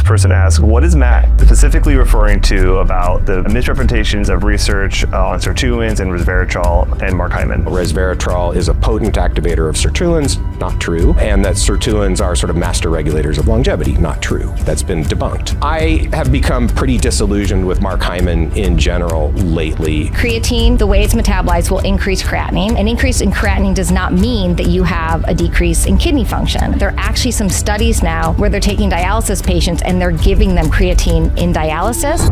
this person asks, what is Matt specifically referring to about the misrepresentations of research on sirtuins and resveratrol and Mark Hyman? Resveratrol is a potent activator of sirtuins, not true. And that sirtuins are sort of master regulators of longevity, not true. That's been debunked. I have become pretty disillusioned with Mark Hyman in general lately. Creatine, the way it's metabolized, will increase creatinine. An increase in creatinine does not mean that you have a decrease in kidney function. There are actually some studies now where they're taking dialysis patients and they're giving them creatine in dialysis.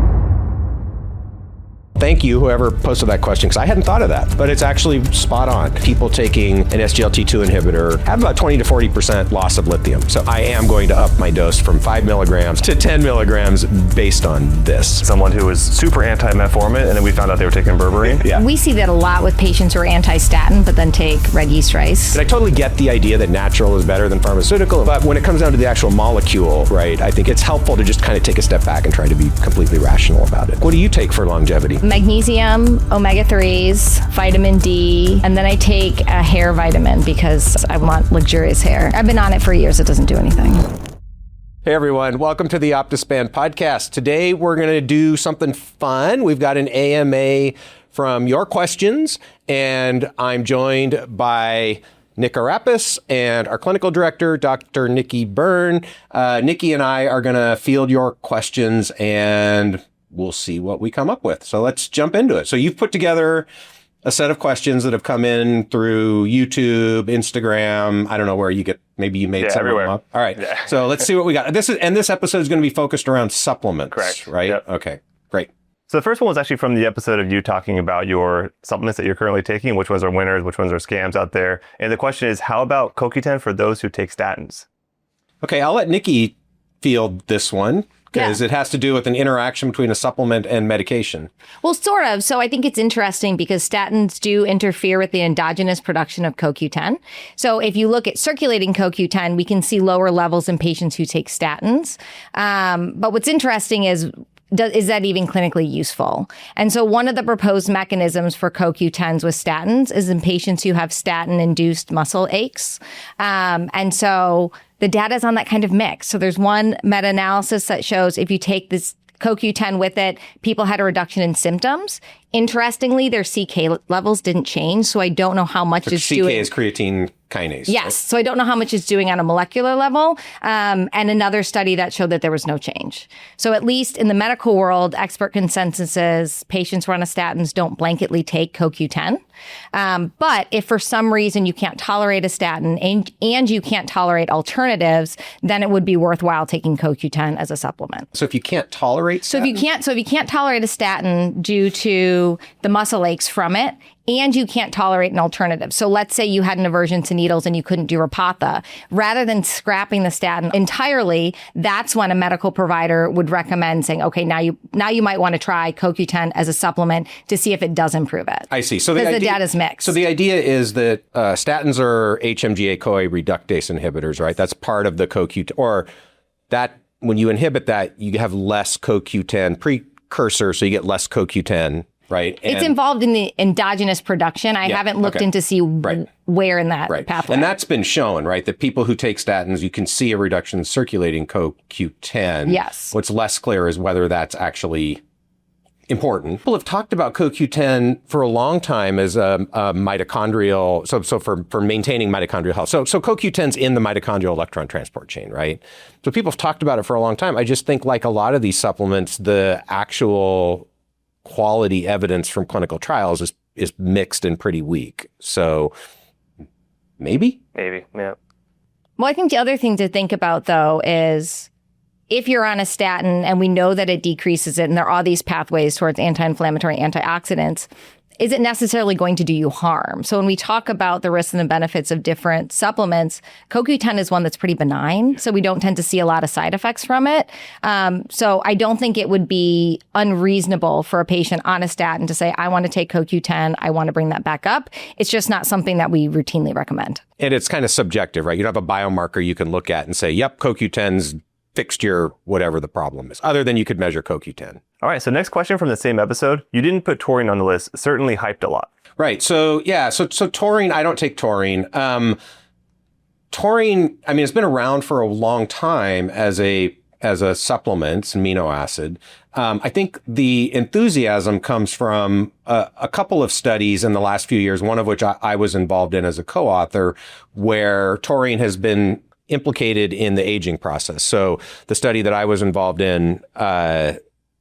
Thank you, whoever posted that question, because I hadn't thought of that, but it's actually spot on. People taking an SGLT2 inhibitor have about 20 to 40% loss of lithium. So I am going to up my dose from 5 milligrams to 10 milligrams based on this. Someone who was super anti-metformin, and then we found out they were taking Berberine. Yeah. We see that a lot with patients who are anti-statin, but then take red yeast rice. And I totally get the idea that natural is better than pharmaceutical, but when it comes down to the actual molecule, right, I think it's helpful to just kind of take a step back and try to be completely rational about it. What do you take for longevity? Magnesium, omega-3s, vitamin D, and then I take a hair vitamin because I want luxurious hair. I've been on it for years. It doesn't do anything. Hey everyone, welcome to the Optispan podcast. Today we're going to do something fun. We've got an AMA from your questions, and I'm joined by Nick and our clinical director, Dr. Nicki Byrne. Nicki and I are going to field your questions and we'll see what we come up with. So let's jump into it. So you've put together a set of questions that have come in through YouTube, Instagram. I don't know where you get, maybe you made some everywhere. of them up. All right. Yeah. So let's see what we got. This episode is going to be focused around supplements. Correct. Right? Yep. Okay, great. So the first one was actually from the episode of you talking about your supplements that you're currently taking, which ones are winners, which ones are scams out there. And the question is, how about CoQ10 for those who take statins? Okay, I'll let Nicki field this one, because it has to do with an interaction between a supplement and medication. Well, sort of. So I think it's interesting because statins do interfere with the endogenous production of CoQ10. So if you look at circulating CoQ10, we can see lower levels in patients who take statins. But what's interesting is that even clinically useful? And so one of the proposed mechanisms for CoQ10s with statins is in patients who have statin-induced muscle aches. And so the data is on that kind of mix. So there's one meta-analysis that shows if you take this CoQ10 with it, people had a reduction in symptoms. Interestingly, their CK levels didn't change. So I don't know how much it's doing. CK is creatine kinase. Yes. So I don't know how much it's doing on a molecular level. And another study that showed that there was no change. So at least in the medical world, expert consensus is patients who are on statins don't blanketly take CoQ10. But if for some reason you can't tolerate a statin and you can't tolerate alternatives, then it would be worthwhile taking CoQ10 as a supplement. So if you can't tolerate statin? So if you can't tolerate a statin due to the muscle aches from it, and you can't tolerate an alternative. So let's say you had an aversion to needles and you couldn't do Repatha. Rather than scrapping the statin entirely, that's when a medical provider would recommend saying, okay, now you might want to try CoQ10 as a supplement to see if it does improve it. I see. So the data's mixed. So the idea is that statins are HMG-CoA reductase inhibitors, right? That's part of the CoQ10, or that when you inhibit that, you have less CoQ10 precursor, so you get less CoQ10. Right. It's involved in the endogenous production. I haven't looked in to see where in that pathway. And that's been shown, right? That people who take statins, you can see a reduction in circulating CoQ10. Yes. What's less clear is whether that's actually important. People have talked about CoQ10 for a long time as a mitochondrial, so for maintaining mitochondrial health. So CoQ10's in the mitochondrial electron transport chain, right? So people have talked about it for a long time. I just think like a lot of these supplements, the actual quality evidence from clinical trials is mixed and pretty weak. So maybe, yeah. Well, I think the other thing to think about, though, is if you're on a statin and we know that it decreases it and there are these pathways towards anti-inflammatory antioxidants, is it necessarily going to do you harm? So when we talk about the risks and the benefits of different supplements, CoQ10 is one that's pretty benign. So we don't tend to see a lot of side effects from it. So I don't think it would be unreasonable for a patient on a statin to say, I want to take CoQ10. I want to bring that back up. It's just not something that we routinely recommend. And it's kind of subjective, right? You don't have a biomarker you can look at and say, yep, CoQ10's fixed your whatever the problem is, other than you could measure CoQ10. All right, so next question from the same episode. You didn't put taurine on the list, certainly hyped a lot. Right, so taurine, I don't take taurine. Taurine, I mean, it's been around for a long time as a as a supplement, it's an amino acid. I think the enthusiasm comes from a couple of studies in the last few years, one of which I was involved in as a co-author, where taurine has been implicated in the aging process. So the study that I was involved in,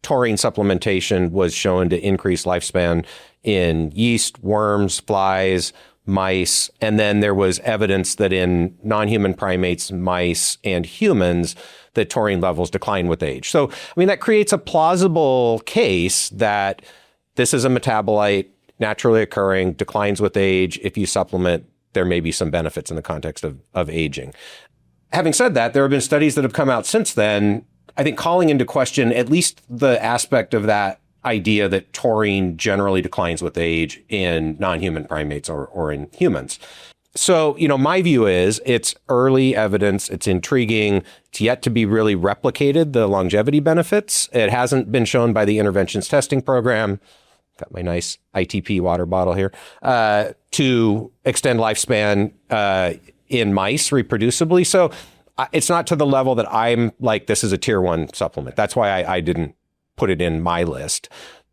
taurine supplementation was shown to increase lifespan in yeast, worms, flies, mice, and then there was evidence that in non-human primates, mice, and humans, that taurine levels decline with age. So, I mean, that creates a plausible case that this is a metabolite, naturally occurring, declines with age. If you supplement, there may be some benefits in the context of aging. Having said that, there have been studies that have come out since then, I think calling into question at least the aspect of that idea that taurine generally declines with age in non-human primates or in humans. So, my view is it's early evidence. It's intriguing. It's yet to be really replicated, the longevity benefits. It hasn't been shown by the interventions testing program. Got my nice ITP water bottle here, to extend lifespan in mice reproducibly. So it's not to the level that I'm like, this is a tier 1 supplement. That's why I didn't put it in my list.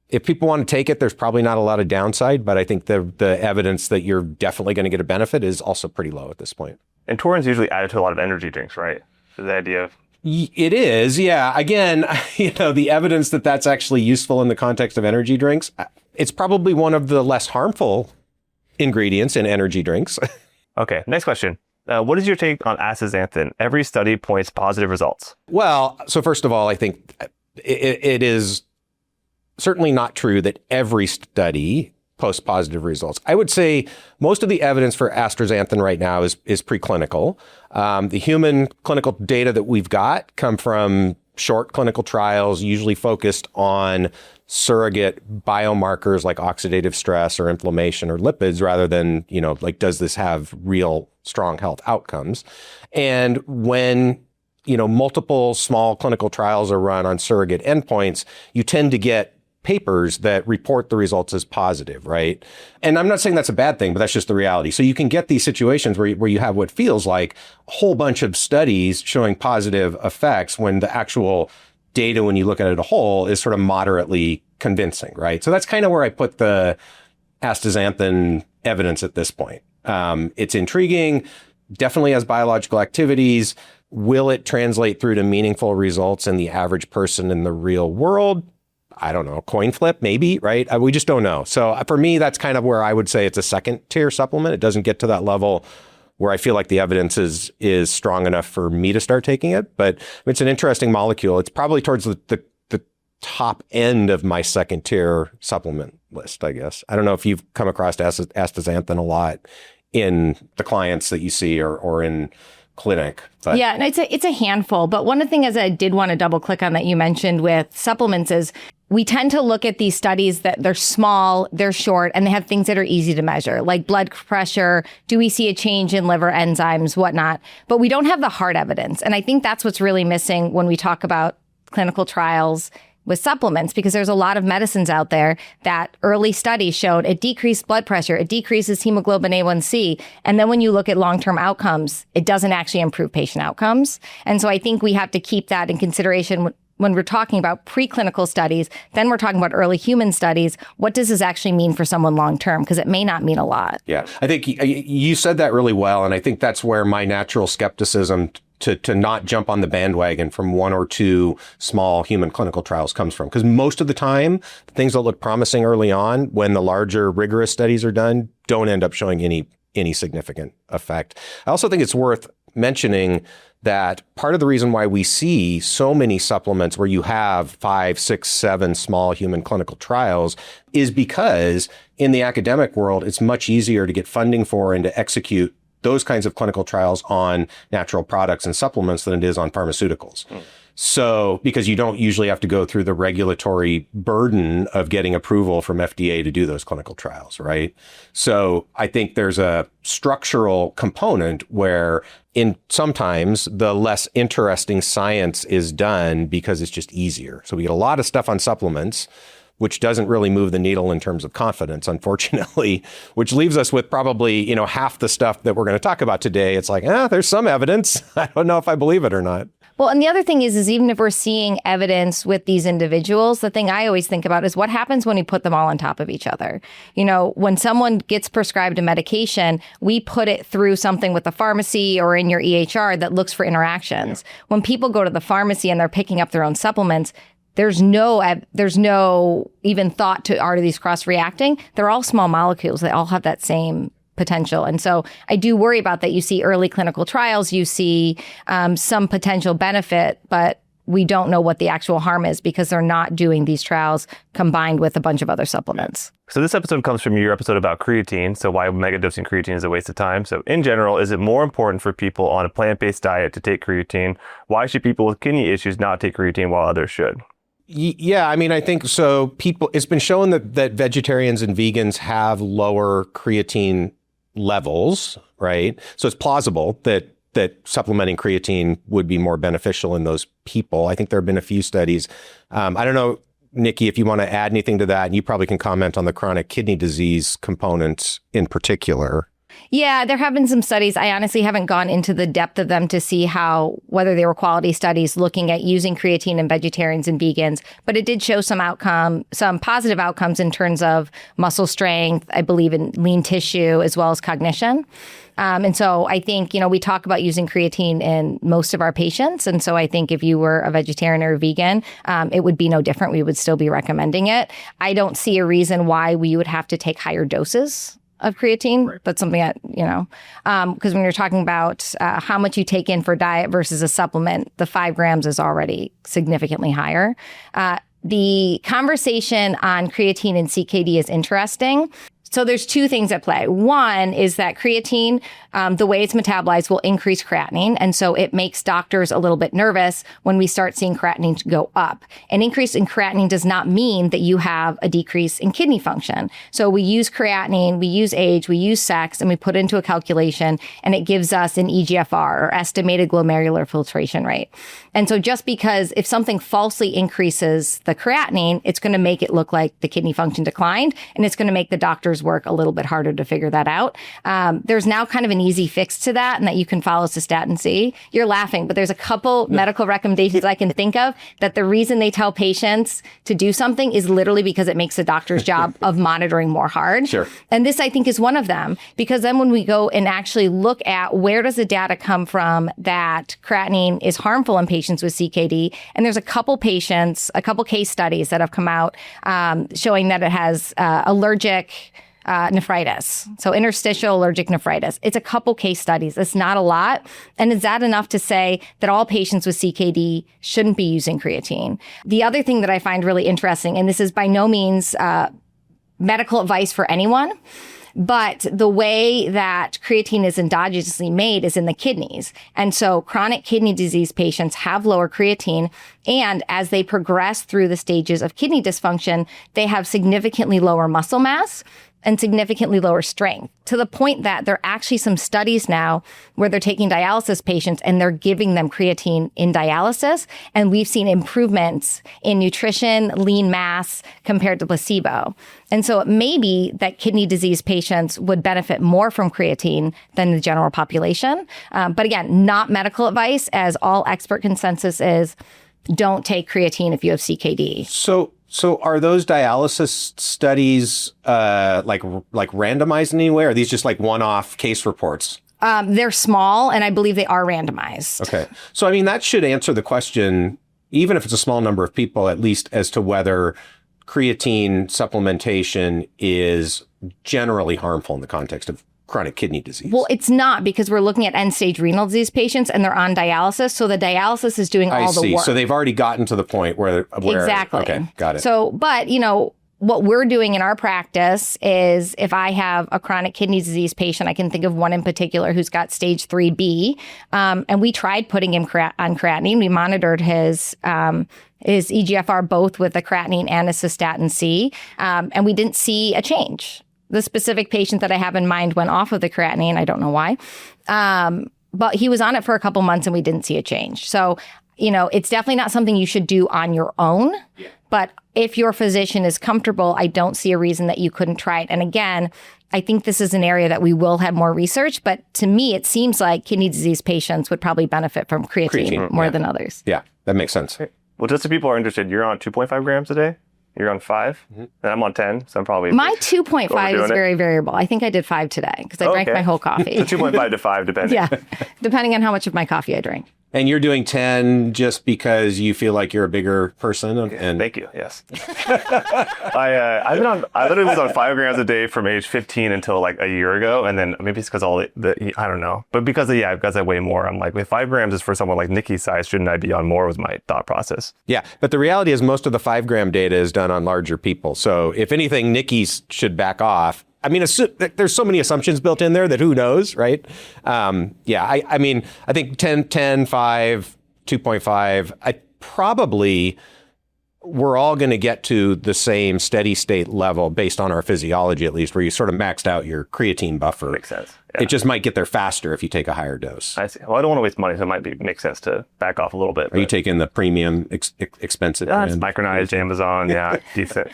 If people want to take it, there's probably not a lot of downside, but I think the evidence that you're definitely going to get a benefit is also pretty low at this point. And taurine's usually added to a lot of energy drinks, right? So the idea of... It is, yeah. Again, the evidence that that's actually useful in the context of energy drinks, it's probably one of the less harmful ingredients in energy drinks. Okay, next question. What is your take on astaxanthin? Every study points positive results. Well, so first of all, I think it is certainly not true that every study posts positive results. I would say most of the evidence for astaxanthin right now is preclinical. The human clinical data that we've got come from short clinical trials, usually focused on surrogate biomarkers like oxidative stress or inflammation or lipids, rather than, like, does this have real strong health outcomes? And when multiple small clinical trials are run on surrogate endpoints, you tend to get papers that report the results as positive, right? And I'm not saying that's a bad thing, but that's just the reality. So you can get these situations where you have what feels like a whole bunch of studies showing positive effects when the actual data, when you look at it as a whole, is sort of moderately convincing, right? So that's kind of where I put the astaxanthin evidence at this point. It's intriguing, definitely has biological activities. Will it translate through to meaningful results in the average person in the real world? I don't know, coin flip, maybe, right? We just don't know. So for me, that's kind of where I would say it's a second tier supplement. It doesn't get to that level where I feel like the evidence is strong enough for me to start taking it. But it's an interesting molecule. It's probably towards the top end of my second tier supplement list, I guess. I don't know if you've come across astaxanthin a lot in the clients that you see or in clinic. But. Yeah, and it's a handful. But one of the things I did want to double click on that you mentioned with supplements is we tend to look at these studies that they're small, they're short, and they have things that are easy to measure, like blood pressure. Do we see a change in liver enzymes, whatnot? But we don't have the hard evidence. And I think that's what's really missing when we talk about clinical trials with supplements, because there's a lot of medicines out there that early studies showed it decreased blood pressure, it decreases hemoglobin A1C. And then when you look at long-term outcomes, it doesn't actually improve patient outcomes. And so I think we have to keep that in consideration when we're talking about preclinical studies. Then we're talking about early human studies. What does this actually mean for someone long-term? Because it may not mean a lot. Yeah, I think you said that really well. And I think that's where my natural skepticism to not jump on the bandwagon from one or two small human clinical trials comes from. Because most of the time, the things that look promising early on, when the larger rigorous studies are done, don't end up showing any significant effect. I also think it's worth mentioning that part of the reason why we see so many supplements where you have 5, 6, 7 small human clinical trials is because in the academic world, it's much easier to get funding for and to execute those kinds of clinical trials on natural products and supplements than it is on pharmaceuticals. So, because you don't usually have to go through the regulatory burden of getting approval from FDA to do those clinical trials, right? So I think there's a structural component where sometimes the less interesting science is done because it's just easier. So we get a lot of stuff on supplements, which doesn't really move the needle in terms of confidence, unfortunately, which leaves us with probably, half the stuff that we're going to talk about today. It's like, there's some evidence. I don't know if I believe it or not. Well, and the other thing is even if we're seeing evidence with these individuals, the thing I always think about is what happens when we put them all on top of each other. When someone gets prescribed a medication, we put it through something with the pharmacy or in your EHR that looks for interactions. Yeah. When people go to the pharmacy and they're picking up their own supplements, there's no even thought to are these cross-reacting. They're all small molecules. They all have that same potential. And so I do worry about that. You see early clinical trials, you see some potential benefit, but we don't know what the actual harm is because they're not doing these trials combined with a bunch of other supplements. So this episode comes from your episode about creatine, so why megadosing creatine is a waste of time. So in general, is it more important for people on a plant-based diet to take creatine? Why should people with kidney issues not take creatine while others should? Yeah, I think so. It's been shown that vegetarians and vegans have lower creatine levels, right? So it's plausible that supplementing creatine would be more beneficial in those people. I think there have been a few studies. I don't know, Nicki, if you want to add anything to that, and you probably can comment on the chronic kidney disease components in particular. Yeah, there have been some studies. I honestly haven't gone into the depth of them to see whether they were quality studies looking at using creatine in vegetarians and vegans, but it did show some positive outcomes in terms of muscle strength, I believe in lean tissue, as well as cognition. And so I think, we talk about using creatine in most of our patients. And so I think if you were a vegetarian or a vegan, it would be no different. We would still be recommending it. I don't see a reason why we would have to take higher doses of creatine. Right. That's something that, because when you're talking about how much you take in for diet versus a supplement, the 5 grams is already significantly higher. The conversation on creatine and CKD is interesting. So there's two things at play. One is that creatine, the way it's metabolized, will increase creatinine. And so it makes doctors a little bit nervous when we start seeing creatinine go up. An increase in creatinine does not mean that you have a decrease in kidney function. So we use creatinine, we use age, we use sex, and we put it into a calculation, and it gives us an EGFR, or estimated glomerular filtration rate. And so just because if something falsely increases the creatinine, it's going to make it look like the kidney function declined, and it's going to make the doctors work a little bit harder to figure that out. There's now kind of an easy fix to that, and that you can follow cystatin C. You're laughing, but there's a couple medical recommendations I can think of that the reason they tell patients to do something is literally because it makes the doctor's job of monitoring more hard. Sure. And this, I think, is one of them, because then when we go and actually look at where does the data come from that creatinine is harmful in patients with CKD, and there's a couple case studies that have come out showing that it has allergic nephritis. So interstitial allergic nephritis. It's a couple case studies. It's not a lot. And is that enough to say that all patients with CKD shouldn't be using creatine? The other thing that I find really interesting, and this is by no means medical advice for anyone, but the way that creatine is endogenously made is in the kidneys. And so chronic kidney disease patients have lower creatine. And as they progress through the stages of kidney dysfunction, they have significantly lower muscle mass and significantly lower strength, to the point that there are actually some studies now where they're taking dialysis patients and they're giving them creatine in dialysis. And we've seen improvements in nutrition, lean mass compared to placebo. And so it may be that kidney disease patients would benefit more from creatine than the general population. But again, not medical advice, as all expert consensus is don't take creatine if you have CKD. So are those dialysis studies like randomized in any way? Or are these just like one-off case reports? They're small, and I believe they are randomized. Okay. So, that should answer the question, even if it's a small number of people, at least as to whether creatine supplementation is generally harmful in the context of chronic kidney disease. Well, it's not, because we're looking at end-stage renal disease patients and they're on dialysis. So the dialysis is doing all the work. So they've already gotten to the point where exactly. Okay, got it. So, but, what we're doing in our practice is if I have a chronic kidney disease patient, I can think of one in particular who's got stage 3B, and we tried putting him on creatinine. We monitored his EGFR both with the creatinine and a cystatin C, and we didn't see a change. The specific patient that I have in mind went off of the creatinine. I don't know why. But he was on it for a couple months and we didn't see a change. So, it's definitely not something you should do on your own. Yeah. But if your physician is comfortable, I don't see a reason that you couldn't try it. And again, I think this is an area that we will have more research, but to me, it seems like kidney disease patients would probably benefit from creatine more than others. Yeah, that makes sense. Well, just so people are interested, you're on 2.5 grams a day? You're on 5? And I'm on 10, so I'm probably... My 2.5 is very variable. I think I did 5 today because I drank my whole coffee. So 2.5 to 5, depending. Yeah, depending on how much of my coffee I drank. And you're doing 10 just because you feel like you're a bigger person? And Thank you, yes. I literally was on 5 grams a day from age 15 until like a year ago. And then maybe it's because I don't know. But because I weigh more, I'm like, if 5 grams is for someone like Nicki's size, shouldn't I be on more was my thought process. Yeah, but the reality is most of the 5 gram data is done on larger people. So if anything, Nicki's should back off. I mean, there's so many assumptions built in there that who knows, right? I think 10, 5, 2.5, we're all going to get to the same steady state level based on our physiology, at least, where you sort of maxed out your creatine buffer. Makes sense. Yeah. It just might get there faster if you take a higher dose. I see. Well, I don't want to waste money, so it might make sense to back off a little bit. Are you taking the premium expensive? It's micronized, Amazon, decent.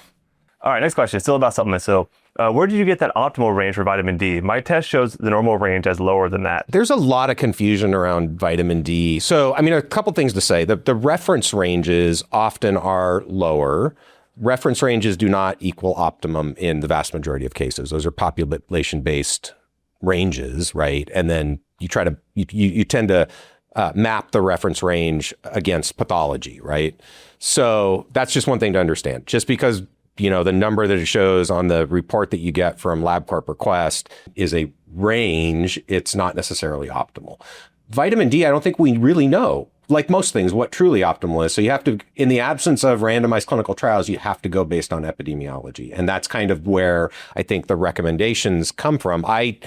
All right, next question. Still about supplements. So where did you get that optimal range for vitamin D? My test shows the normal range as lower than that. There's a lot of confusion around vitamin D. So, a couple things to say. The reference ranges often are lower. Reference ranges do not equal optimum in the vast majority of cases. Those are population-based ranges, right? And then you tend to map the reference range against pathology, right? So that's just one thing to understand. Just because the number that it shows on the report that you get from LabCorp request is a range, it's not necessarily optimal. Vitamin D, I don't think we really know, like most things, what truly optimal is. So you have to, in the absence of randomized clinical trials, you have to go based on epidemiology. And that's kind of where I think the recommendations come from. I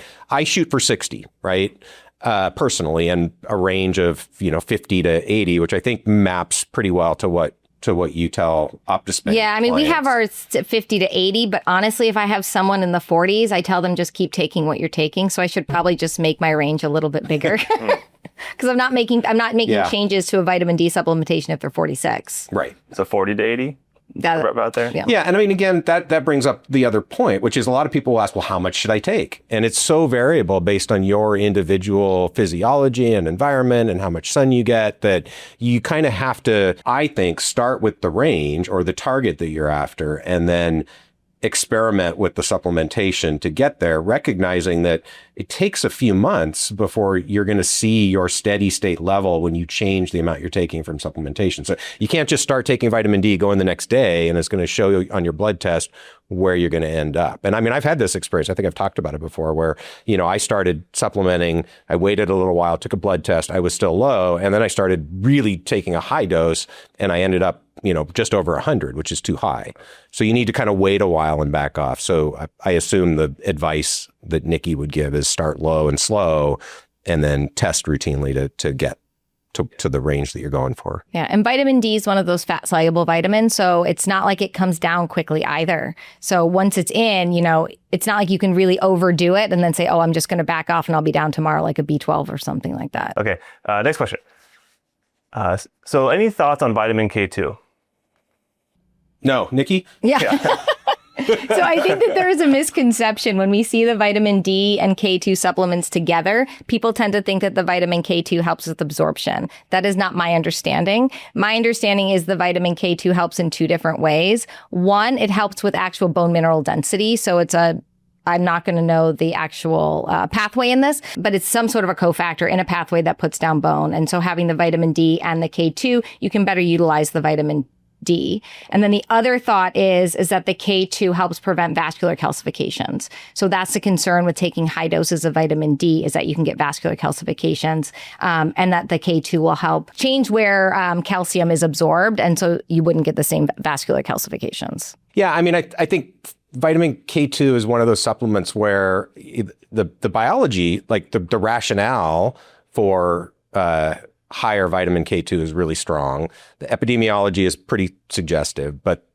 shoot for 60, right? Personally, and a range of, 50 to 80, which I think maps pretty well to what you tell Optispan. Yeah, we have ours 50 to 80, but honestly, if I have someone in the 40s, I tell them just keep taking what you're taking. So I should probably just make my range a little bit bigger because I'm not making changes to a vitamin D supplementation if they're 46. Right. So 40 to 80? About there? Yeah. And again, that brings up the other point, which is a lot of people will ask, well, how much should I take? And it's so variable based on your individual physiology and environment and how much sun you get that you kind of have to, I think, start with the range or the target that you're after and then experiment with the supplementation to get there, recognizing that it takes a few months before you're going to see your steady state level when you change the amount you're taking from supplementation. So you can't just start taking vitamin D, go in the next day, and it's going to show you on your blood test where you're going to end up. And I've had this experience. I think I've talked about it before where, I started supplementing, I waited a little while, took a blood test, I was still low, and then I started really taking a high dose and I ended up just over 100, which is too high. So you need to kind of wait a while and back off. So I assume the advice that Nicki would give is start low and slow and then test routinely to get to the range that you're going for. Yeah. And vitamin D is one of those fat soluble vitamins. So it's not like it comes down quickly either. So once it's in, it's not like you can really overdo it and then say, oh, I'm just going to back off and I'll be down tomorrow like a B12 or something like that. Okay. Next question. So any thoughts on vitamin K2? No. Nicki? Yeah. So I think that there is a misconception when we see the vitamin D and K2 supplements together. People tend to think that the vitamin K2 helps with absorption. That is not my understanding. My understanding is the vitamin K2 helps in 2 different ways. One, it helps with actual bone mineral density. So I'm not going to know the actual pathway in this, but it's some sort of a cofactor in a pathway that puts down bone. And so having the vitamin D and the K2, you can better utilize the vitamin D. And then the other thought is that the K2 helps prevent vascular calcifications. So that's the concern with taking high doses of vitamin D is that you can get vascular calcifications and that the K2 will help change where calcium is absorbed. And so you wouldn't get the same vascular calcifications. Yeah, I think vitamin K2 is one of those supplements where the biology, like the rationale for higher vitamin K2 is really strong. The epidemiology is pretty suggestive, but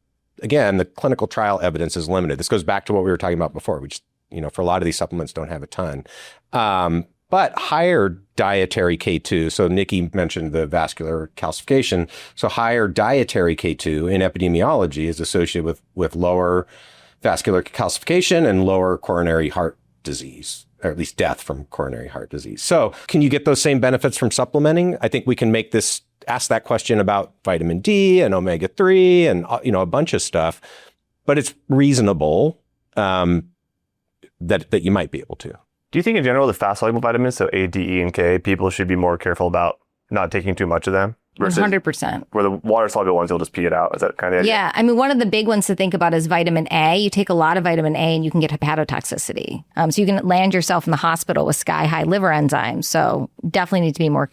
again, the clinical trial evidence is limited. This goes back to what we were talking about before. We just, for a lot of these supplements don't have a ton. but higher dietary K2. So Nicki mentioned the vascular calcification. So higher dietary K2 in epidemiology is associated with lower vascular calcification and lower coronary heart disease, or at least death from coronary heart disease. So can you get those same benefits from supplementing? I think we can ask that question about vitamin D and omega-3 and, a bunch of stuff, but it's reasonable that you might be able to. Do you think in general the fast-soluble vitamins, so A, D, E, and K, people should be more careful about not taking too much of them? Versus 100%. where the water-soluble ones, you'll just pee it out. Is that kind of the idea? Yeah. I mean, one of the big ones to think about is vitamin A. You take a lot of vitamin A and you can get hepatotoxicity. So you can land yourself in the hospital with sky-high liver enzymes. So definitely need to be more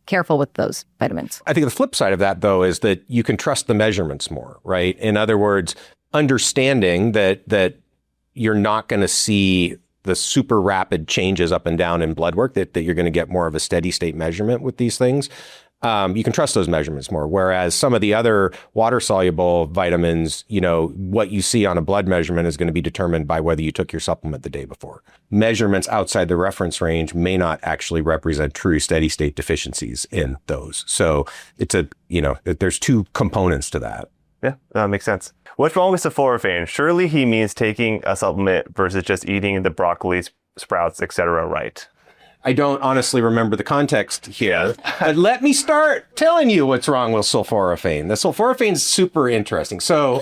careful with those vitamins. I think the flip side of that, though, is that you can trust the measurements more, right? In other words, understanding that you're not going to see the super rapid changes up and down in blood work, that you're going to get more of a steady state measurement with these things. You can trust those measurements more. Whereas some of the other water-soluble vitamins, what you see on a blood measurement is going to be determined by whether you took your supplement the day before. Measurements outside the reference range may not actually represent true steady state deficiencies in those. So there's two components to that. Yeah, that makes sense. What's wrong with sulforaphane? Surely he means taking a supplement versus just eating the broccoli, sprouts, etc. right? I don't honestly remember the context here. Let me start telling you what's wrong with sulforaphane. The sulforaphane is super interesting. So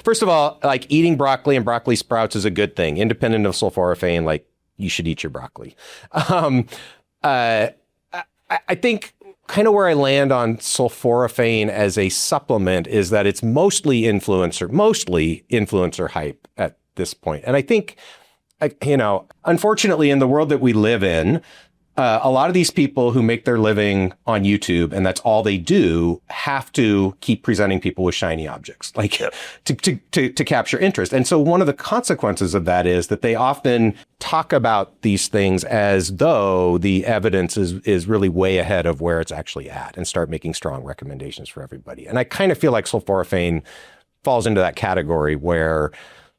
first of all, like eating broccoli and broccoli sprouts is a good thing. Independent of sulforaphane, like you should eat your broccoli. I think kind of where I land on sulforaphane as a supplement is that it's mostly influencer hype at this point. And I think, unfortunately, in the world that we live in, a lot of these people who make their living on YouTube and that's all they do have to keep presenting people with shiny objects, like to capture interest. And so one of the consequences of that is that they often talk about these things as though the evidence is really way ahead of where it's actually at and start making strong recommendations for everybody. And I kind of feel like sulforaphane falls into that category where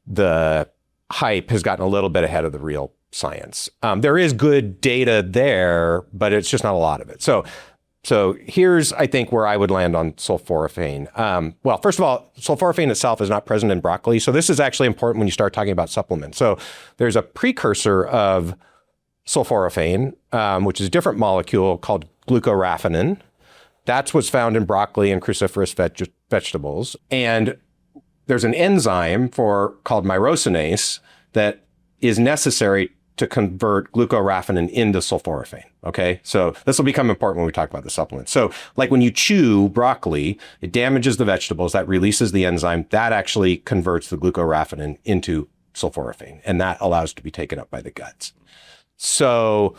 the hype has gotten a little bit ahead of the real science. There is good data there, but it's just not a lot of it. So here's, I think, where I would land on sulforaphane. Well, first of all, sulforaphane itself is not present in broccoli. So this is actually important when you start talking about supplements. So there's a precursor of sulforaphane, which is a different molecule called glucoraphanin. That's what's found in broccoli and cruciferous vegetables. And there's an enzyme called myrosinase that is necessary to convert glucoraphanin into sulforaphane. Okay, so this will become important when we talk about the supplements. So like when you chew broccoli, it damages the vegetables, that releases the enzyme, that actually converts the glucoraphanin into sulforaphane, and that allows it to be taken up by the guts. So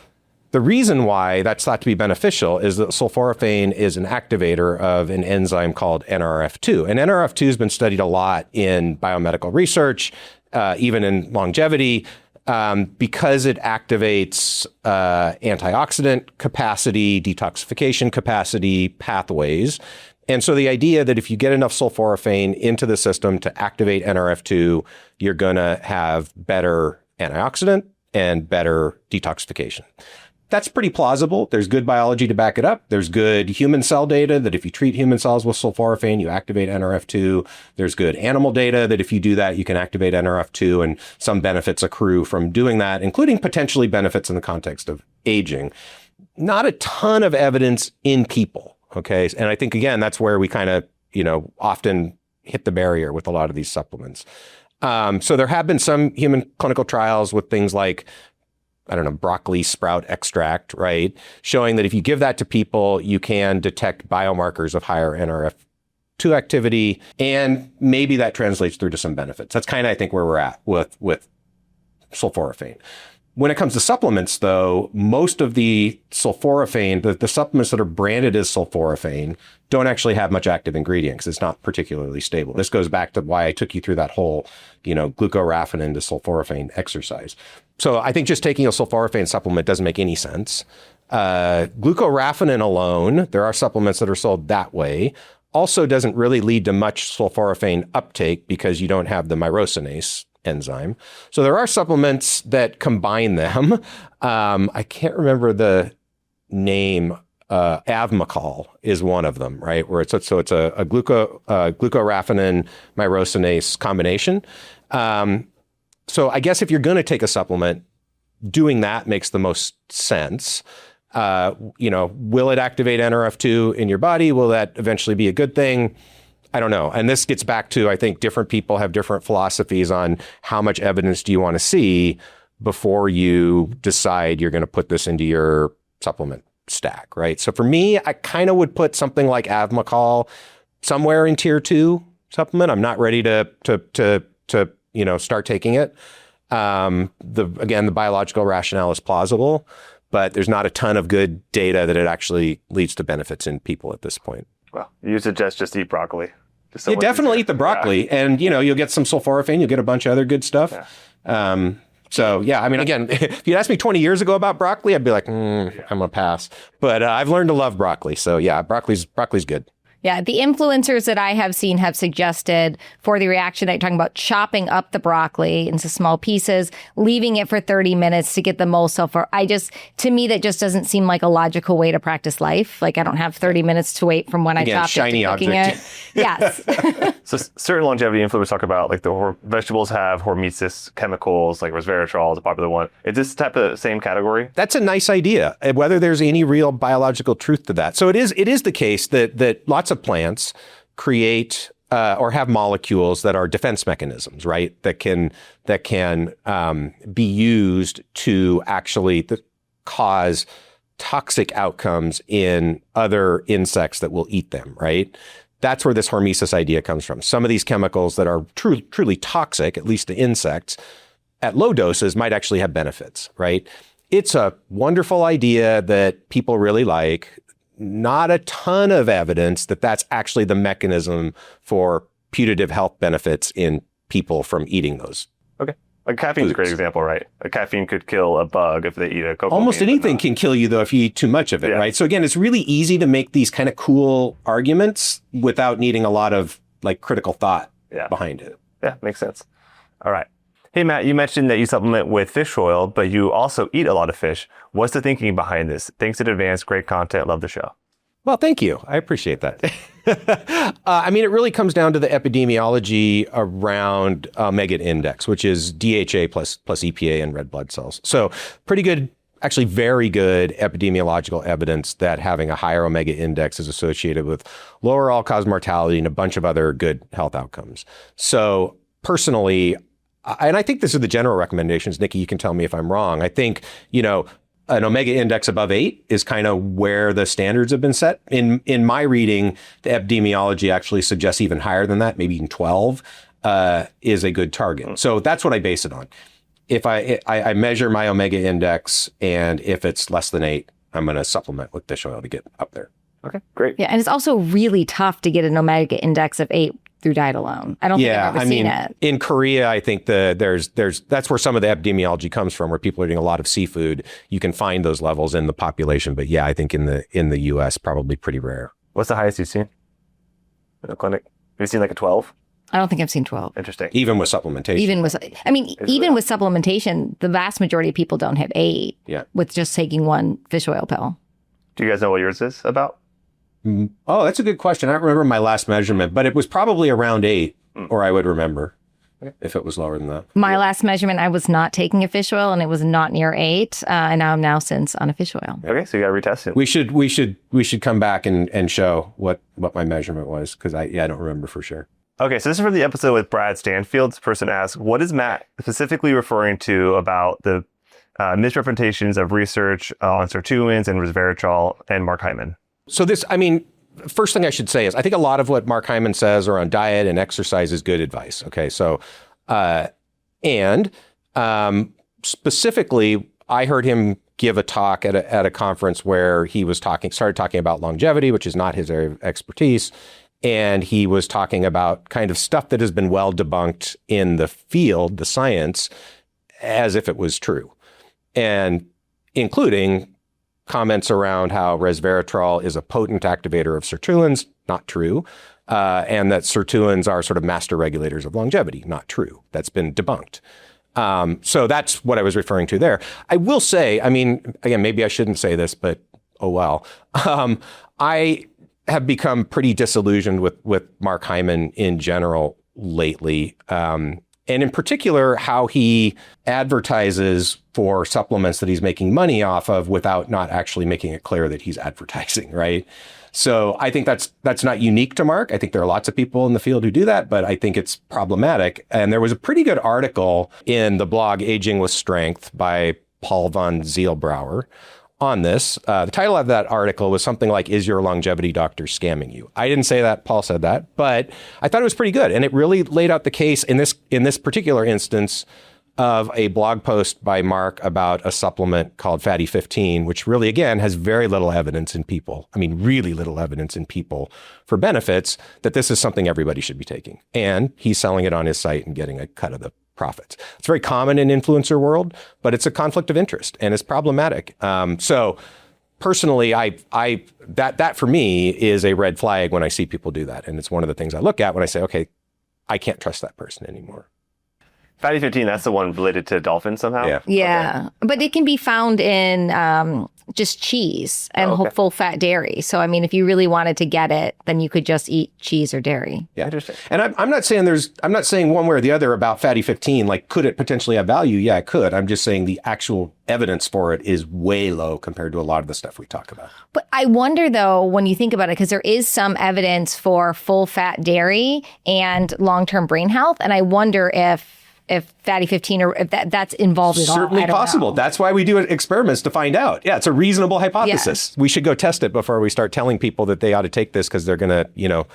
the reason why that's thought to be beneficial is that sulforaphane is an activator of an enzyme called NRF2. And NRF2 has been studied a lot in biomedical research, even in longevity, because it activates antioxidant capacity, detoxification capacity pathways. And so the idea that if you get enough sulforaphane into the system to activate NRF2, you're going to have better antioxidant and better detoxification. That's pretty plausible. There's good biology to back it up. There's good human cell data that if you treat human cells with sulforaphane, you activate NRF2. There's good animal data that if you do that, you can activate NRF2, and some benefits accrue from doing that, including potentially benefits in the context of aging. Not a ton of evidence in people, okay? And I think, again, that's where we kind of, often hit the barrier with a lot of these supplements. So there have been some human clinical trials with things like broccoli sprout extract, right? Showing that if you give that to people, you can detect biomarkers of higher NRF2 activity, and maybe that translates through to some benefits. That's kind of, I think, where we're at with sulforaphane. When it comes to supplements, though, most of the sulforaphane, the supplements that are branded as sulforaphane, don't actually have much active ingredient because it's not particularly stable. This goes back to why I took you through that whole, glucoraphanin to sulforaphane exercise. So I think just taking a sulforaphane supplement doesn't make any sense. Glucoraphanin alone, there are supplements that are sold that way, also doesn't really lead to much sulforaphane uptake because you don't have the myrosinase enzyme. So there are supplements that combine them. I can't remember the name. Avmacol is one of them, right? Where it's a glucoraphanin myrosinase combination. So I guess if you're going to take a supplement, doing that makes the most sense. Will it activate NRF2 in your body? Will that eventually be a good thing? I don't know. And this gets back to, I think different people have different philosophies on how much evidence do you want to see before you decide you're going to put this into your supplement stack, right? So for me, I kind of would put something like Avmacol somewhere in tier 2 supplement. I'm not ready to start taking it. The biological rationale is plausible, but there's not a ton of good data that it actually leads to benefits in people at this point. Well, you suggest just eat broccoli. Yeah, definitely eat the broccoli, and you'll get some sulforaphane, you'll get a bunch of other good stuff. Yeah. So yeah, I mean, again, if you'd asked me 20 years ago about broccoli, I'd be like, I'm gonna pass. But I've learned to love broccoli. So yeah, broccoli's good. Yeah, the influencers that I have seen have suggested for the reaction that you're talking about, chopping up the broccoli into small pieces, leaving it for 30 minutes to get the most sulfur. To me, that just doesn't seem like a logical way to practice life. Like I don't have 30 minutes to wait from when I chopped it to cooking it. Yes. So certain longevity influencers talk about like the vegetables have hormesis chemicals, like resveratrol is a popular one. Is this type of same category? That's a nice idea. Whether there's any real biological truth to that. So it is the case that lots of plants create or have molecules that are defense mechanisms, right? That can be used to actually cause toxic outcomes in other insects that will eat them, right? That's where this hormesis idea comes from. Some of these chemicals that are truly toxic, at least to insects, at low doses might actually have benefits, right? It's a wonderful idea that people really like. Not a ton of evidence that that's actually the mechanism for putative health benefits in people from eating those. Okay. Like caffeine's a great example, right? A caffeine could kill a bug if they eat a cocoa Almost bean, anything can kill you, though, if you eat too much of it, right? So again, it's really easy to make these kind of cool arguments without needing a lot of like critical thought behind it. Yeah, makes sense. All right. Hey, Matt, you mentioned that you supplement with fish oil, but you also eat a lot of fish. What's the thinking behind this? Thanks in advance. Great content. Love the show. Well, thank you. I appreciate that. I mean, it really comes down to the epidemiology around omega index, which is DHA plus EPA in red blood cells. So pretty good, actually very good epidemiological evidence that having a higher omega index is associated with lower all-cause mortality and a bunch of other good health outcomes. So personally, and I think this is the general recommendations, Nicki, you can tell me if I'm wrong. I think, an omega index above 8 is kind of where the standards have been set. In my reading, the epidemiology actually suggests even higher than that, maybe even 12 is a good target. So that's what I base it on. If I measure my omega index, and if it's less than 8, I'm going to supplement with fish oil to get up there. Okay, great. Yeah, and it's also really tough to get an omega index of 8 through diet alone. I don't think I've ever seen it. In Korea, I think there's that's where some of the epidemiology comes from, where people are eating a lot of seafood. You can find those levels in the population, but yeah, I think in the US, probably pretty rare. What's the highest you've seen in a clinic? Have you seen like a 12? I don't think I've seen 12. Interesting. Even with supplementation. Even with supplementation, the vast majority of people don't have 8 with just taking one fish oil pill. Do you guys know what yours is about? Oh, that's a good question. I don't remember my last measurement, but it was probably around 8, or I would remember if it was lower than that. My last measurement, I was not taking a fish oil, and it was not near 8, and I'm since on a fish oil. Okay, so you got to retest it. We should come back and show what my measurement was, because I don't remember for sure. Okay, so this is from the episode with Brad Stanfield. This person asks, what is Matt specifically referring to about the misrepresentations of research on sirtuins and resveratrol and Mark Hyman? So first thing I should say is I think a lot of what Mark Hyman says around diet and exercise is good advice. Okay, so specifically, I heard him give a talk at a conference where he was started talking about longevity, which is not his area of expertise, and he was talking about kind of stuff that has been well debunked in the field, the science, as if it was true, and including comments around how resveratrol is a potent activator of sirtuins. Not true. And that sirtuins are sort of master regulators of longevity. Not true. That's been debunked. So that's what I was referring to there. I will say, I mean, again, maybe I shouldn't say this, but oh well. I have become pretty disillusioned with Mark Hyman in general lately. And in particular, how he advertises for supplements that he's making money off of without not actually making it clear that he's advertising, right? So I think that's not unique to Mark. I think there are lots of people in the field who do that, but I think it's problematic. And there was a pretty good article in the blog Aging with Strength by Paul von Zielbrauer on this. The title of that article was something like, "Is your longevity doctor scamming you?" I didn't say that, Paul said that, but I thought it was pretty good. And it really laid out the case in this particular instance of a blog post by Mark about a supplement called Fatty 15, which really, again, has very little evidence in people. I mean, really little evidence in people for benefits, that this is something everybody should be taking. And he's selling it on his site and getting a cut of the profits. It's very common in influencer world, but it's a conflict of interest and it's problematic. So personally, that for me is a red flag when I see people do that. And it's one of the things I look at when I say, okay, I can't trust that person anymore. Fatty 15, that's the one related to dolphins somehow? Yeah. Yeah. Okay. But it can be found in just cheese and full fat dairy. So, I mean, if you really wanted to get it, then you could just eat cheese or dairy. Yeah. Interesting. And I'm not saying one way or the other about Fatty 15, like, could it potentially have value? Yeah, it could. I'm just saying the actual evidence for it is way low compared to a lot of the stuff we talk about. But I wonder, though, when you think about it, because there is some evidence for full fat dairy and long-term brain health. And I wonder if Fatty 15 or if that's involved at all. Certainly possible. That's why we do experiments to find out. Yeah, it's a reasonable hypothesis. Yeah. We should go test it before we start telling people that they ought to take this because they're going to,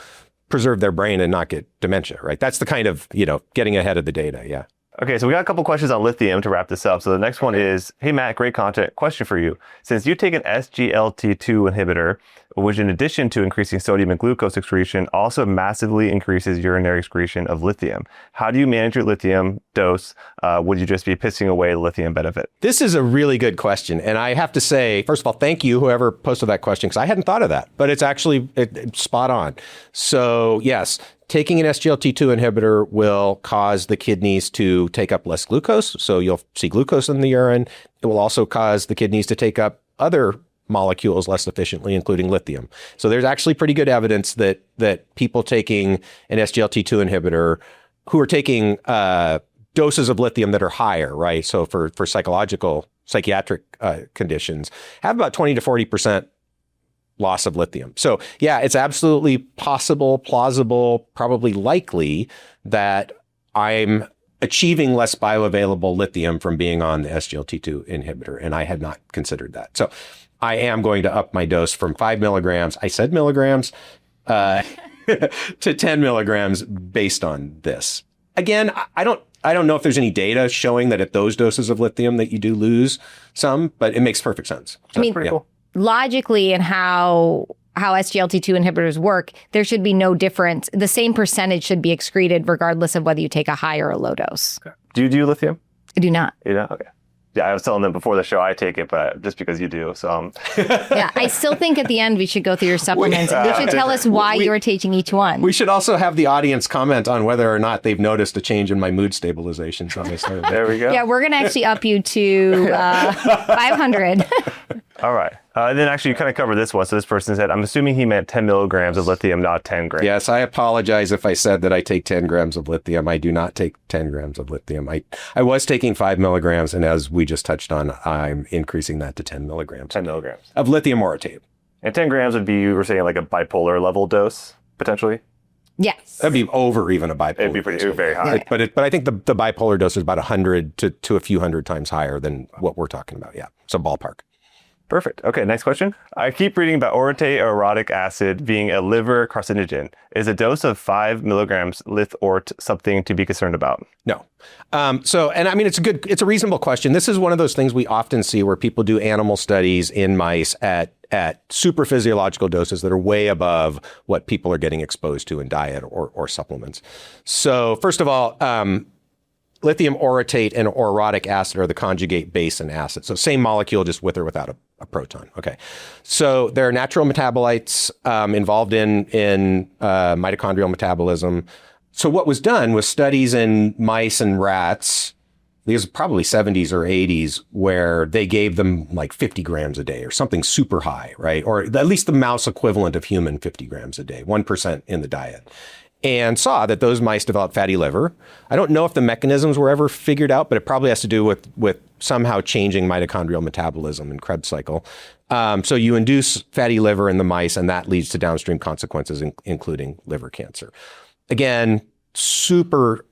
preserve their brain and not get dementia, right? That's the kind of, getting ahead of the data. Yeah. Okay, so we got a couple questions on lithium to wrap this up. So the next one is, hey, Matt, great content. Question for you. Since you take an SGLT2 inhibitor, which in addition to increasing sodium and glucose excretion, also massively increases urinary excretion of lithium. How do you manage your lithium dose? Would you just be pissing away the lithium benefit? This is a really good question. And I have to say, first of all, thank you, whoever posted that question, because I hadn't thought of that, but it's actually spot on. So yes, taking an SGLT2 inhibitor will cause the kidneys to take up less glucose. So you'll see glucose in the urine. It will also cause the kidneys to take up other molecules less efficiently, including lithium. So there's actually pretty good evidence that people taking an SGLT2 inhibitor who are taking doses of lithium that are higher, right? So for psychiatric conditions, have about 20 to 40% loss of lithium. So yeah, it's absolutely possible, plausible, probably likely that I'm achieving less bioavailable lithium from being on the SGLT2 inhibitor. And I had not considered that. So I am going to up my dose from 5 milligrams, I said milligrams, to 10 milligrams based on this. Again, I don't know if there's any data showing that at those doses of lithium that you do lose some, but it makes perfect sense. So, I mean, pretty cool. Logically, and how SGLT2 inhibitors work, there should be no difference. The same percentage should be excreted regardless of whether you take a high or a low dose. Okay. Do you do lithium? I do not. You don't? Okay. Yeah, I was telling them before the show I take it, but just because you do. So yeah, I still think at the end we should go through your supplements. You should tell us why you're taking each one. We should also have the audience comment on whether or not they've noticed a change in my mood stabilization. So there we go. Yeah, we're going to actually up you to 500. All right. And then actually you kind of covered this one. So this person said, I'm assuming he meant 10 milligrams of lithium, not 10 grams. Yes, I apologize if I said that I take 10 grams of lithium. I do not take 10 grams of lithium. I was taking 5 milligrams, and as we just touched on, I'm increasing that to 10 milligrams. 10 milligrams. Of lithium orotate. And 10 grams would be, you were saying, like a bipolar level dose, potentially? Yes. That'd be over even a bipolar. It'd be very high. Yeah. But I think the bipolar dose is about 100 to a few hundred times higher than what we're talking about. Yeah. So ballpark. Perfect. Okay, next question. I keep reading about orotate or orotic acid being a liver carcinogen. Is a dose of 5 milligrams lith-ort something to be concerned about? No. It's a reasonable question. This is one of those things we often see where people do animal studies in mice at super physiological doses that are way above what people are getting exposed to in diet or supplements. So first of all, lithium orotate and orotic acid are the conjugate base and acid. So same molecule, just with or without a proton. Okay. So there are natural metabolites involved in mitochondrial metabolism. So what was done was studies in mice and rats, these are probably 70s or 80s, where they gave them like 50 grams a day or something super high, right? Or at least the mouse equivalent of human 50 grams a day, 1% in the diet. And saw that those mice developed fatty liver. I don't know if the mechanisms were ever figured out, but it probably has to do with somehow changing mitochondrial metabolism and Krebs cycle. So you induce fatty liver in the mice, and that leads to downstream consequences, including liver cancer. Again, super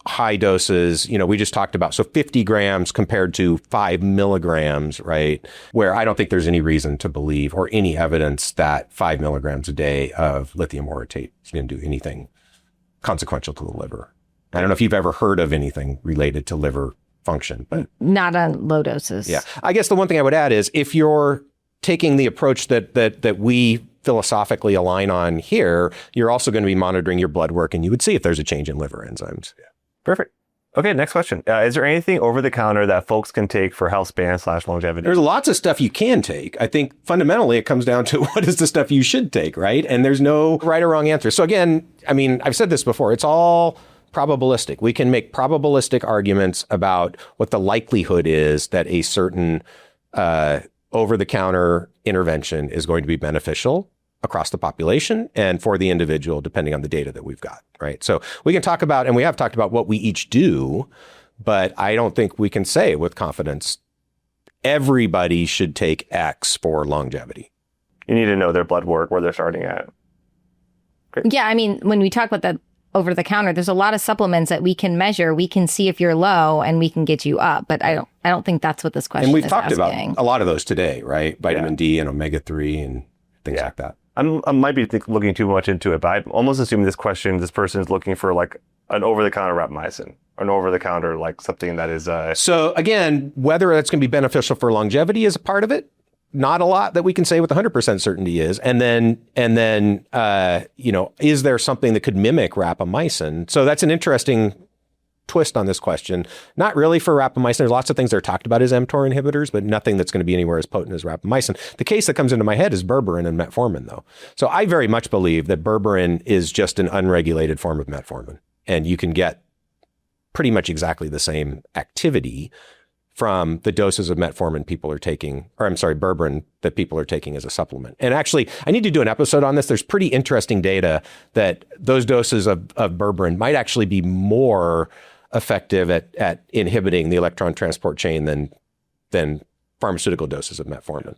high doses, we just talked about. So 50 grams compared to 5 milligrams, right? Where I don't think there's any reason to believe or any evidence that 5 milligrams a day of lithium orotate is going to do anything consequential to the liver. I don't know if you've ever heard of anything related to liver function, but not on low doses. Yeah. I guess the one thing I would add is if you're taking the approach that we philosophically align on here, you're also going to be monitoring your blood work, and you would see if there's a change in liver enzymes. Yeah. Perfect. Okay, next question. Is there anything over the counter that folks can take for health span / longevity? There's lots of stuff you can take. I think fundamentally it comes down to what is the stuff you should take, right? And there's no right or wrong answer. So again, I've said this before, it's all probabilistic. We can make probabilistic arguments about what the likelihood is that a certain over-the-counter intervention is going to be beneficial across the population and for the individual, depending on the data that we've got, right? So we can talk about, and we have talked about what we each do, but I don't think we can say with confidence, everybody should take X for longevity. You need to know their blood work, where they're starting at. Great. Yeah, when we talk about that over the counter, there's a lot of supplements that we can measure. We can see if you're low and we can get you up, but I don't think that's what this question is asking. And we've talked about a lot of those today, right? Vitamin D and omega-3 and things like that. I might be looking too much into it, but I'm almost assuming this person is looking for like an over-the-counter rapamycin, or an over-the-counter like something that is. So again, whether that's going to be beneficial for longevity is a part of it. Not a lot that we can say with 100% certainty is, and then is there something that could mimic rapamycin? So that's an interesting twist on this question. Not really for rapamycin. There's lots of things that are talked about as mTOR inhibitors, but nothing that's going to be anywhere as potent as rapamycin. The case that comes into my head is berberine and metformin, though. So I very much believe that berberine is just an unregulated form of metformin, and you can get pretty much exactly the same activity from the doses of metformin people are taking, berberine that people are taking as a supplement. And actually, I need to do an episode on this. There's pretty interesting data that those doses of berberine might actually be more effective at inhibiting the electron transport chain than pharmaceutical doses of metformin.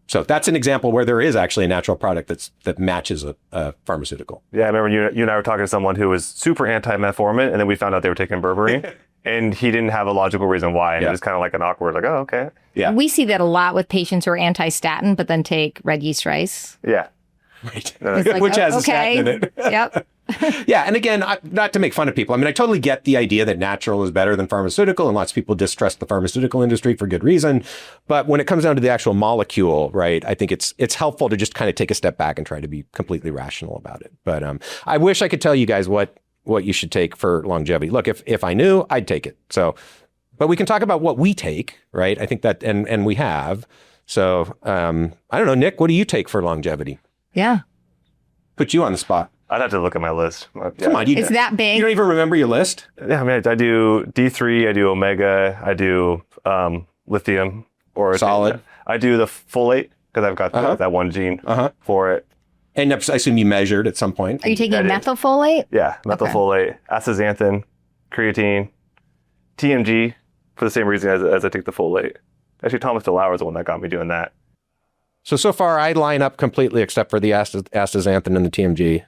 So that's an example where there is actually a natural product that matches a pharmaceutical. Yeah, I remember you and I were talking to someone who was super anti-metformin, and then we found out they were taking berberine. And he didn't have a logical reason why. And it was kind of like an awkward, like, oh, okay. Yeah. We see that a lot with patients who are anti-statin, but then take red yeast rice. Yeah. Right. Like, which has a statin in it. Yep. Yeah. And again, not to make fun of people. I totally get the idea that natural is better than pharmaceutical, and lots of people distrust the pharmaceutical industry for good reason. But when it comes down to the actual molecule, right, I think it's helpful to just kind of take a step back and try to be completely rational about it. But I wish I could tell you guys what you should take for longevity. Look, if I knew, I'd take it. So, but we can talk about what we take, right? I think that, and we have. So, I don't know, Nick, what do you take for longevity? Yeah. Put you on the spot. I'd have to look at my list. Come on. It's that big. You don't even remember your list? Yeah, I do D3, I do omega, I do lithium. Or solid. I do the folate, because I've got that one gene for it. And I assume you measured at some point. Are you taking methylfolate? Yeah, methylfolate, astaxanthin, creatine, TMG, for the same reason as I take the folate. Actually, Thomas DeLauer is the one that got me doing that. So far, I line up completely except for the astaxanthin and the TMG.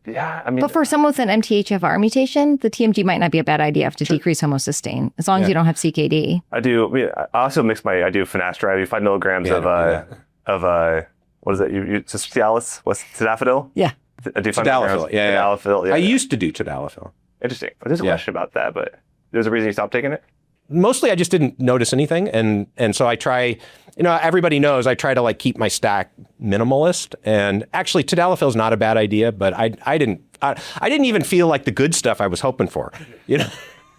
Yeah, But for someone with an MTHFR mutation, the TMG might not be a bad idea to decrease homocysteine, as long as you don't have CKD. I also mix I do finasteride. I do 5 milligrams of what is it? Cialis? What's tadalafil? Yeah. I do tadalafil. Tadalafil. Yeah. I used to do tadalafil. Interesting. There's a question about that, but there's a reason you stopped taking it? Mostly I just didn't notice anything. And so I try, everybody knows I try to keep my stack minimalist. And actually tadalafil is not a bad idea, but I didn't even feel like the good stuff I was hoping for,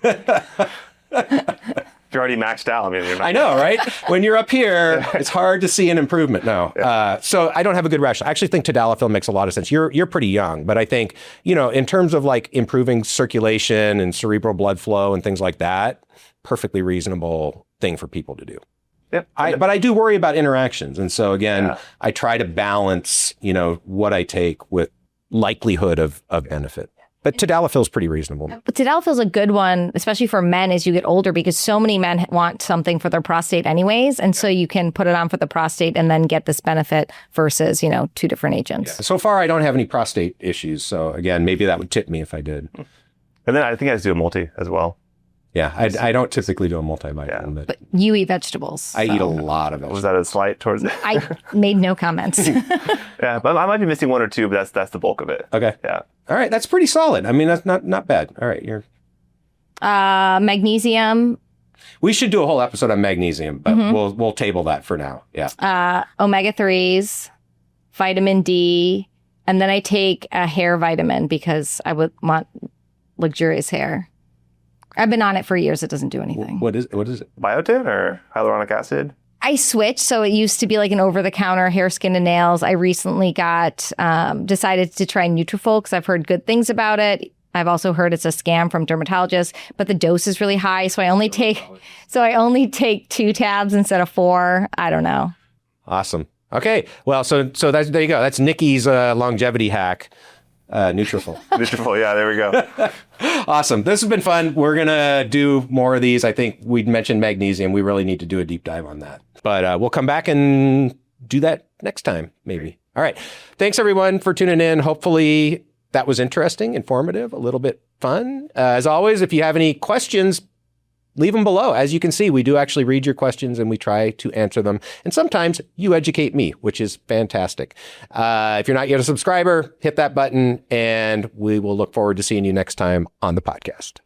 If you're already maxed out, I mean, you're not. I know, right? When you're up here, it's hard to see an improvement. No. So I don't have a good rationale. I actually think tadalafil makes a lot of sense. You're pretty young, but I think, in terms of like improving circulation and cerebral blood flow and things like that, perfectly reasonable thing for people to do. Yep. But I do worry about interactions. And so again, I try to balance, what I take with likelihood of benefit. But tadalafil is pretty reasonable. But tadalafil is a good one, especially for men as you get older, because so many men want something for their prostate anyways. And so you can put it on for the prostate and then get this benefit versus, two different agents. Yeah. So far, I don't have any prostate issues. So again, maybe that would tip me if I did. And then I think I just do a multi as well. Yeah, I don't typically do a multivitamin, but you eat vegetables. I eat a lot of vegetables. Was that a slight towards it? I made no comments. Yeah, but I might be missing one or two, but that's the bulk of it. Okay. Yeah. All right, that's pretty solid. I mean, that's not bad. All right, you're. Magnesium. We should do a whole episode on magnesium, but we'll table that for now. Yeah. Omega-3s, vitamin D, and then I take a hair vitamin because I would want luxurious hair. I've been on it for years. It doesn't do anything. What is it? Biotin or hyaluronic acid? I switched. So it used to be like an over-the-counter hair, skin, and nails. I recently decided to try Nutrafol because I've heard good things about it. I've also heard it's a scam from dermatologists, but the dose is really high. So I only take 2 tabs instead of 4. I don't know. Awesome. Okay. Well, so there you go. That's Nicki's longevity hack. Nutrafol. Nutrafol, yeah, there we go. Awesome. This has been fun. We're going to do more of these. I think we'd mentioned magnesium. We really need to do a deep dive on that. But we'll come back and do that next time, maybe. All right. Thanks, everyone, for tuning in. Hopefully that was interesting, informative, a little bit fun. As always, if you have any questions, leave them below. As you can see, we do actually read your questions and we try to answer them. And sometimes you educate me, which is fantastic. If you're not yet a subscriber, hit that button and we will look forward to seeing you next time on the podcast.